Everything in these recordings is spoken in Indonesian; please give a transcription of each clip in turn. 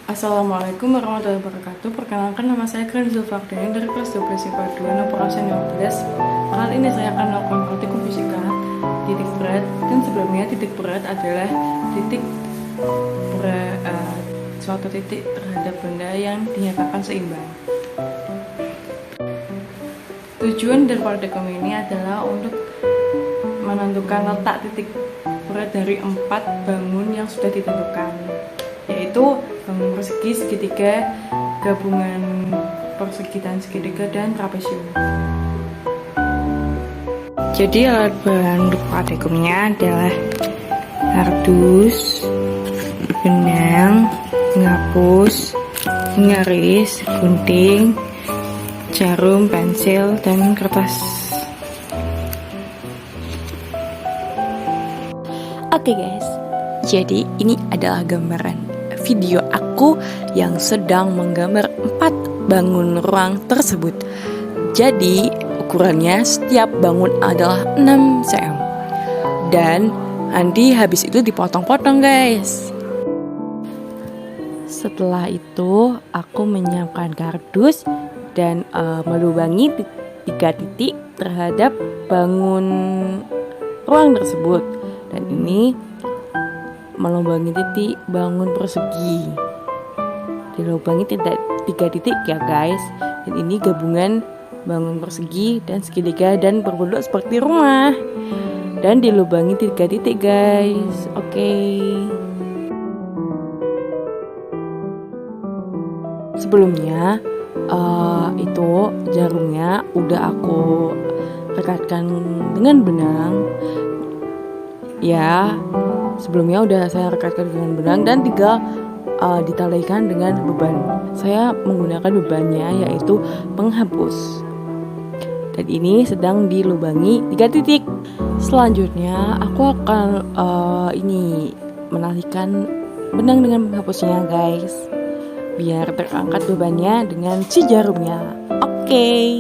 Assalamualaikum warahmatullahi wabarakatuh. Perkenalkan, nama saya Karen Zulfardani dari kelas 12 IPA 2 Nomor 15. Kali ini saya akan melakukan praktikum fisika titik berat, dan sebelumnya titik berat adalah titik berat, suatu titik terhadap benda yang dinyatakan seimbang. Tujuan dari praktikum ini adalah untuk menentukan letak titik berat dari 4 bangun yang sudah ditentukan, yaitu bangun persegi, segitiga, gabungan persegi dan segitiga, dan trapesium. Jadi alat bahan untuk praktikumnya adalah kardus, benang, penghapus, garis, gunting, jarum, pensil, dan kertas. Oke guys, jadi ini adalah gambaran video aku yang sedang menggambar 4 bangun ruang tersebut. Jadi ukurannya setiap bangun adalah 6 cm. Dan nanti habis itu dipotong-potong guys. Setelah itu aku menyiapkan kardus dan melubangi 3 titik terhadap bangun ruang tersebut. Dan ini melubangi titik bangun persegi, dilubangi 3 titik ya guys. Dan ini gabungan bangun persegi dan segitiga dan berbentuk seperti rumah, dan dilubangi 3 titik guys. Oke. Sebelumnya itu jarumnya udah aku rekatkan dengan benang ya. Sebelumnya udah saya rekatkan dengan benang dan tinggal ditalikan dengan beban. Saya menggunakan bebannya yaitu penghapus. Dan ini sedang dilubangi 3 titik. Selanjutnya aku akan menalikan benang dengan penghapusnya guys, biar terangkat bebannya dengan si jarumnya. Oke.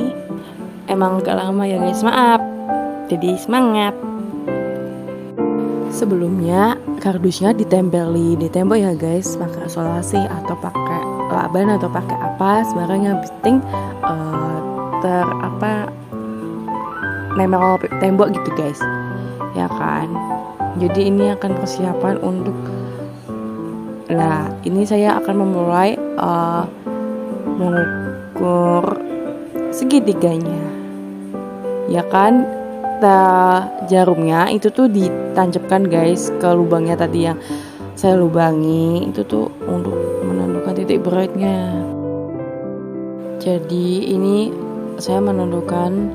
Emang gak lama ya guys, maaf. Jadi semangat. Sebelumnya kardusnya ditempeli di tembok ya guys, pakai isolasi atau pakai lakban atau pakai apa sembarang, yang penting nempel tembok gitu guys, ya kan. Jadi ini akan persiapan untuk, nah ini saya akan memulai mengukur segitiganya, ya kan. Jarumnya itu tuh ditancapkan guys ke lubangnya tadi yang saya lubangi, itu tuh untuk menentukan titik beratnya. Jadi ini saya menentukan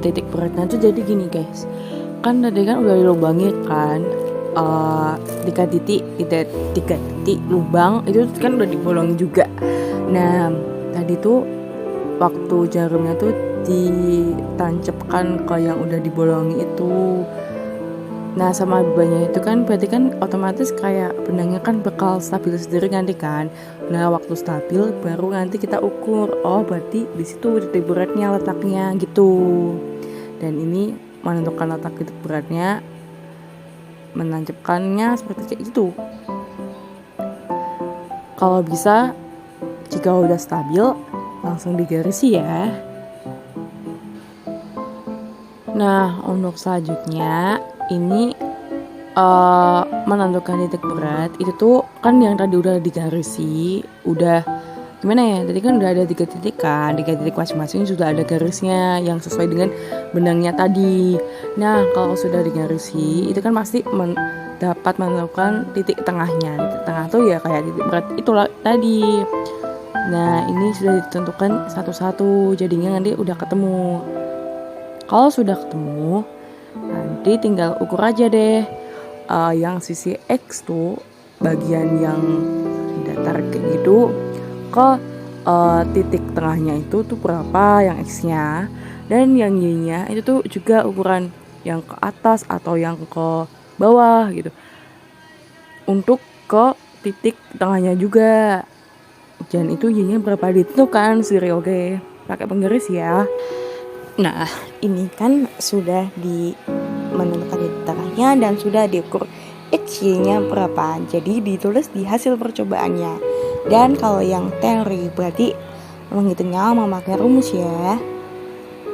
titik beratnya tuh jadi gini guys. Kan tadi kan udah dilubangi kan 3 titik lubang, itu kan udah dibolong juga. Nah tadi tuh waktu jarumnya tuh ditancapkan ke yang udah dibolongi itu. Nah sama bebannya itu kan berarti kan otomatis kayak benangnya kan bakal stabil sendiri nanti kan. Nah waktu stabil baru nanti kita ukur, oh berarti di situ titik beratnya letaknya gitu. Dan ini menentukan letak titik beratnya, menancapkannya seperti kayak gitu. Kalau bisa jika udah stabil langsung digarisi ya. Nah untuk selanjutnya ini menentukan titik berat itu tuh kan yang tadi udah digarisi, udah gimana ya, tadi kan udah ada 3 titik kan, 3 titik masing-masing sudah ada garisnya yang sesuai dengan benangnya tadi. Nah kalau sudah digarisi itu kan pasti dapat menentukan titik tengahnya. Titik tengah tuh ya kayak titik berat itulah tadi. Nah ini sudah ditentukan satu-satu, jadinya nanti udah ketemu. Kalau sudah ketemu, nanti tinggal ukur aja deh yang sisi X tuh, bagian yang datar kayak gitu, ke titik tengahnya itu tuh berapa yang X-nya, dan yang Y-nya itu tuh juga ukuran yang ke atas atau yang ke bawah gitu, untuk ke titik tengahnya juga. Dan itu Y-nya berapa ditentukan sendiri. Oke, pakai penggaris ya. Nah ini kan sudah menentukan titik tengahnya dan sudah diukur XY-nya berapa, jadi ditulis di hasil percobaannya. Dan kalau yang teori berarti menghitungnya memakai rumus ya.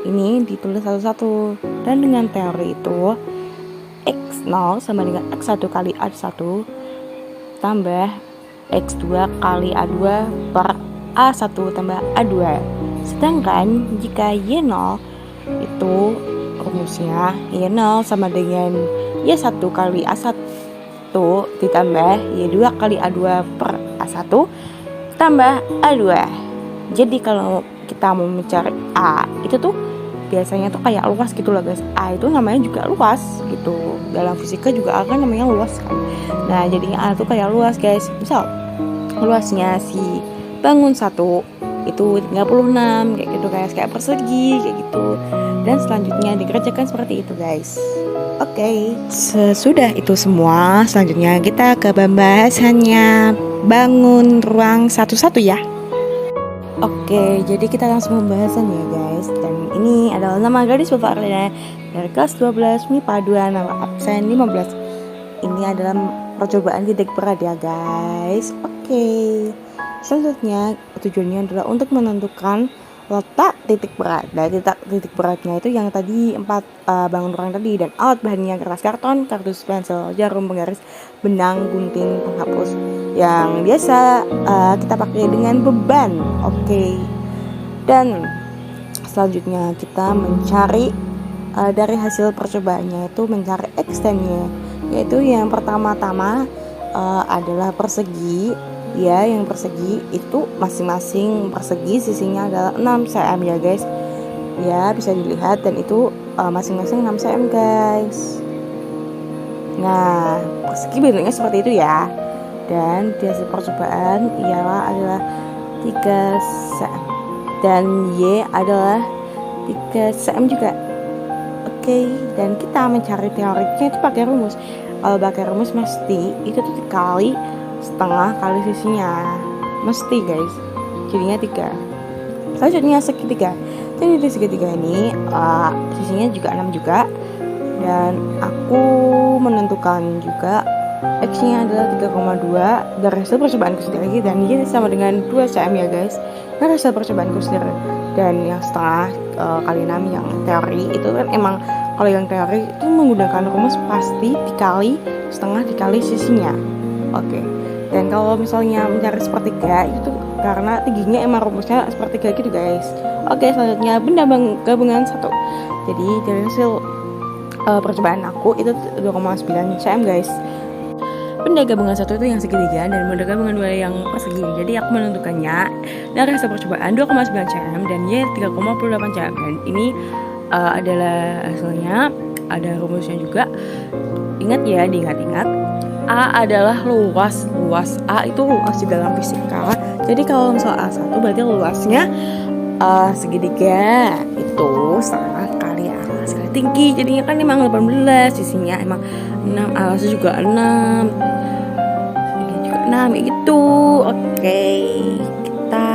Ini ditulis satu-satu. Dan dengan teori itu X0 sama dengan X1 kali A1 tambah X2 kali A2 per A1 tambah A2. Sedangkan jika Y0 itu rumusnya Y0 sama dengan Y1 kali A1 ditambah Y2 kali A2 per A1 tambah A2. Jadi kalau kita mau mencari A itu tuh biasanya tuh kayak luas gitu loh guys. A itu namanya juga luas gitu. Dalam fisika juga A kan namanya luas kan. Nah jadinya A tuh kayak luas guys. Misal luasnya si bangun 1 itu 36 kayak gitu guys, kayak persegi kayak gitu. Dan selanjutnya dikerjakan seperti itu guys. Oke, sesudah itu semua selanjutnya kita ke pembahasannya bangun ruang satu-satu ya. Oke, jadi kita langsung pembahasannya guys. Dan ini adalah nama gadis Bapak Arlina dari kelas 12 MIPA 2, nama absen 15. Ini adalah percobaan titik berat ya guys. Oke, selanjutnya tujuannya adalah untuk menentukan letak titik berat. Nah, titik beratnya itu yang tadi 4 bangun ruang tadi, dan alat bahannya kertas karton, kardus, pensil, jarum penggaris, benang, gunting, penghapus yang biasa kita pakai dengan beban. Oke. Dan selanjutnya kita mencari dari hasil percobaannya itu mencari ekstennya, yaitu yang pertama-tama adalah persegi. Ya, yang persegi itu masing-masing persegi sisinya adalah 6 cm ya guys. Ya, bisa dilihat, dan itu masing-masing 6 cm guys. Nah, persegi bentuknya seperti itu ya. Dan di hasil percobaan adalah 3 cm. Dan Y adalah 3 cm juga. Oke, dan kita mencari teoriknya itu pakai rumus. Kalau pakai rumus mesti itu tuh dikali setengah kali sisinya, mesti guys, jadinya 3. Selanjutnya segitiga. Jadi di segitiga ini sisinya juga 6 juga, dan aku menentukan juga X-nya adalah 3,2 dari hasil percobaanku sendiri, dan Y sama dengan 2 cm ya guys, dari hasil percobaanku sendiri. Dan yang setengah kali 6 yang teori itu kan emang kalau yang teori itu menggunakan rumus pasti dikali setengah dikali sisinya. Oke. Dan kalau misalnya mencari sepertiga itu karena tingginya emang rumusnya sepertiga gitu guys. Oke, selanjutnya benda gabungan 1. Jadi dari hasil percobaan aku itu 2,9 cm guys. Benda gabungan 1 itu yang segitiga, dan benda gabungan 2 yang persegi. Jadi aku menentukannya dari hasil percobaan 2,9 cm dan Y 3,8 cm. Dan ini adalah hasilnya, ada rumusnya juga. Ingat ya, diingat-ingat. A adalah luas A itu luas di dalam fisika. Jadi kalau misal A1 berarti luasnya segitiga itu setengah kali A sekali tinggi. Jadinya kan emang 18, sisinya emang 6, alasnya juga 6. Ini juga 6 gitu. Oke, kita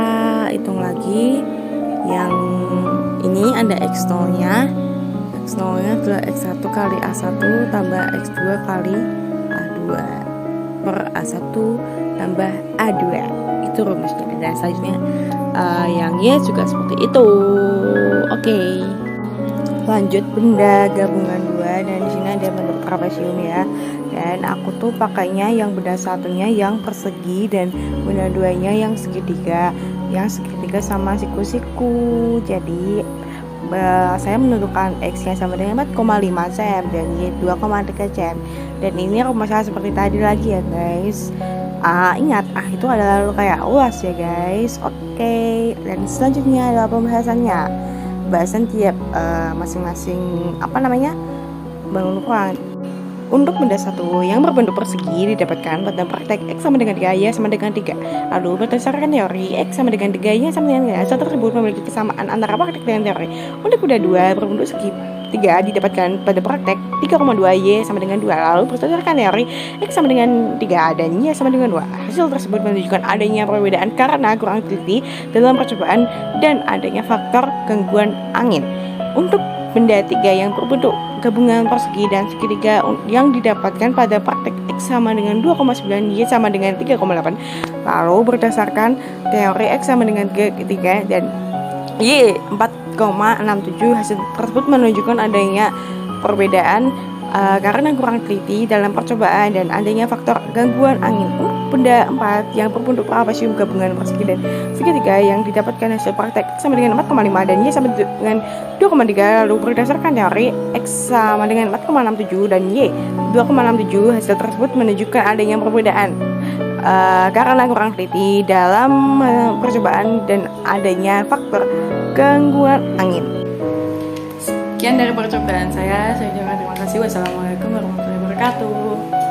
hitung lagi. Yang ini ada X0-nya. X0-nya adalah X1 kali A1 tambah X2 kali A2 per A1 tambah A2. Itu rumusnya. Dan selanjutnya yang Y juga seperti itu. Oke. Lanjut benda gabungan 2, dan di sini ada bentuk trapesium ya. Dan aku tuh pakainya yang benda satunya yang persegi dan benda 2-nya yang segitiga. Yang segitiga sama siku-siku. Jadi saya menentukan X-nya sama dengan 4,5 cm dan Y 2,3 cm. Dan ini rumusnya seperti tadi lagi ya guys. Ingat, itu adalah kayak luas ya guys. Oke. Dan selanjutnya adalah pembahasannya. Pembahasan tiap masing-masing bangun ruang. Untuk benda satu yang berbentuk persegi didapatkan pada praktek X sama dengan 3, Y sama dengan 3. Lalu berdasarkan teori X sama dengan 3, Y sama dengan 3, hasil tersebut memiliki kesamaan antara praktek dengan teori. Untuk benda 2 berbentuk segi 3 didapatkan pada praktek 3,2, Y sama dengan 2. Lalu berdasarkan teori X sama dengan 3 dan Y sama dengan 2. Hasil tersebut menunjukkan adanya perbedaan karena kurang teliti dalam percobaan dan adanya faktor gangguan angin. Untuk benda 3 yang berbentuk gabungan persegi dan segitiga yang didapatkan pada praktek X sama dengan 2,9, Y sama dengan 3,8. Lalu berdasarkan teori X sama dengan G ketiga dan Y 4,67 hasil tersebut menunjukkan adanya perbedaan karena kurang teliti dalam percobaan dan adanya faktor gangguan angin. Benda 4 yang berbentuk trapesium gabungan persegi dan segitiga yang didapatkan hasil praktek sama dengan 4,5 dan Y sama dengan 2,3. Lalu berdasarkan teori X sama dengan 4,67 dan Y 2,67 hasil tersebut menunjukkan adanya perbedaan karena kurang teliti dalam percobaan dan adanya faktor gangguan angin. Sekian dari percobaan saya ucapkan terima kasih. Wassalamualaikum warahmatullahi wabarakatuh.